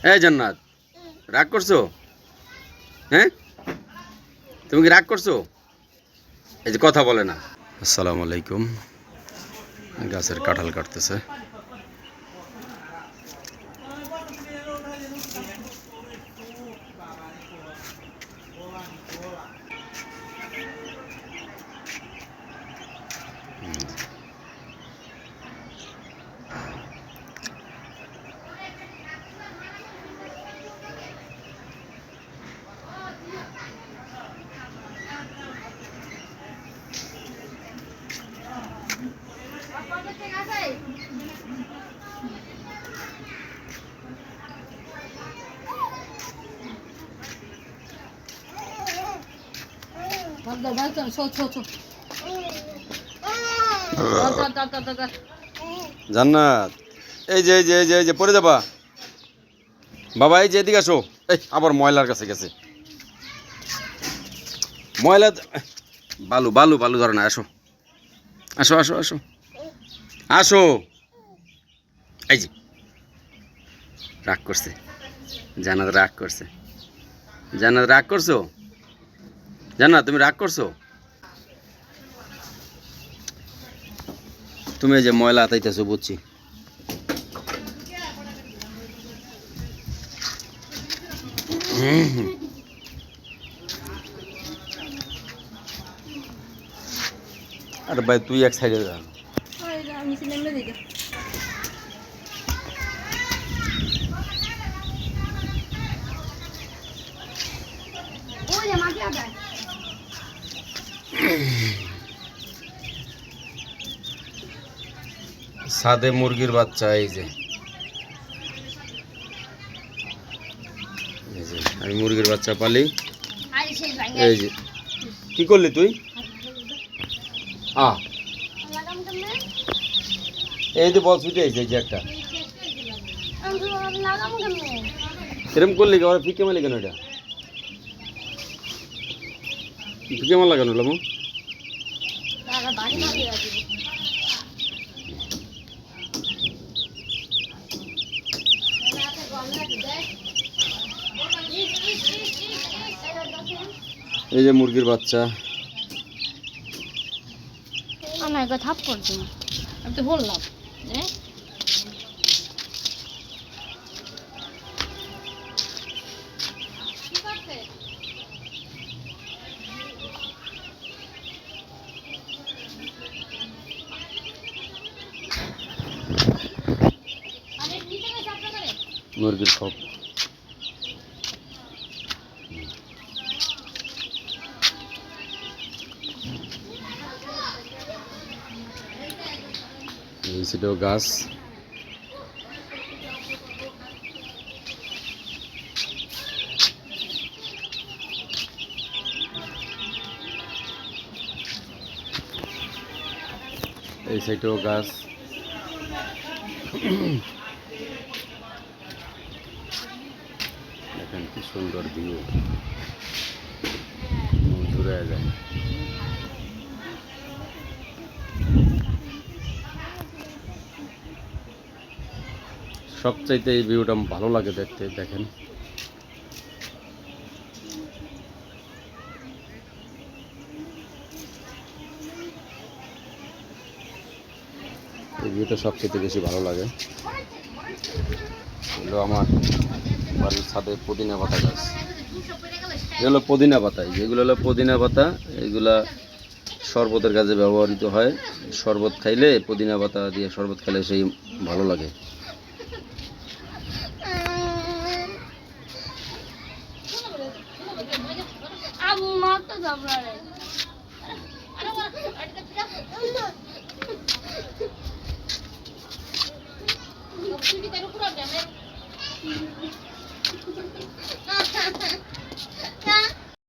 এই জান্নাত, রাগ করছো? হ্যাঁ, তুমি কি রাগ করছো? এই যে কথা বলে না। আসসালামু আলাইকুম। গাছের কাঁঠাল কাটতেছে। জান্নাত, এই যে এই যে এই যে এই যে পড়ে যাবা বাবা, এই যে এদিকে আসো। এই আবার ময়লার কাছে গেছে। ময়লা বালু বালু বালু ধরো না। আসো আসো আসো আসো আসো। এই যে রাগ করছে জান্নাত, রাগ করছে। জান্নাত, রাগ করছো? জান্নাত, তুমি রাগ করছো? তুমি এই যে ময়লা আতাইতেছো বুঝছি। আরে ভাই তুই এক সাইডে যা। সাদে মুরগির বাচ্চা। এই যে আমি মুরগির বাচ্চা পালি। এই যে কি করলি তুই? এই যে বল ছুটে এই যে একটা এরকম করলি কি? ওরা ফিকে মালি কেন? এটা ফিকে মাল লাগানো লামু। এই যে মুরগির বাচ্চা। আমার একটা থাপ্পড় দিন, আমি তো বললাম মুরগির খপ। এই ছিল গাছ। এই সাইডেও গাছ। দেখেন কি সুন্দর ভিউ, ঘুরে যায়। সবচাইতে এই ভিউটা ভালো লাগে দেখতে। দেখেন এই ভিউটা সবচাইতে বেশি ভালো লাগে। এগুলো আমার বাড়ির ছাদে পুদিনা পাতা গাছ। এগুলো পুদিনা পাতা। যেগুলো হলো পুদিনা পাতা, এগুলা শরবতের কাজে ব্যবহৃত হয়। শরবত খাইলে, পুদিনা পাতা দিয়ে শরবত খাইলে সেই ভালো লাগে। আম্মা তো যাবো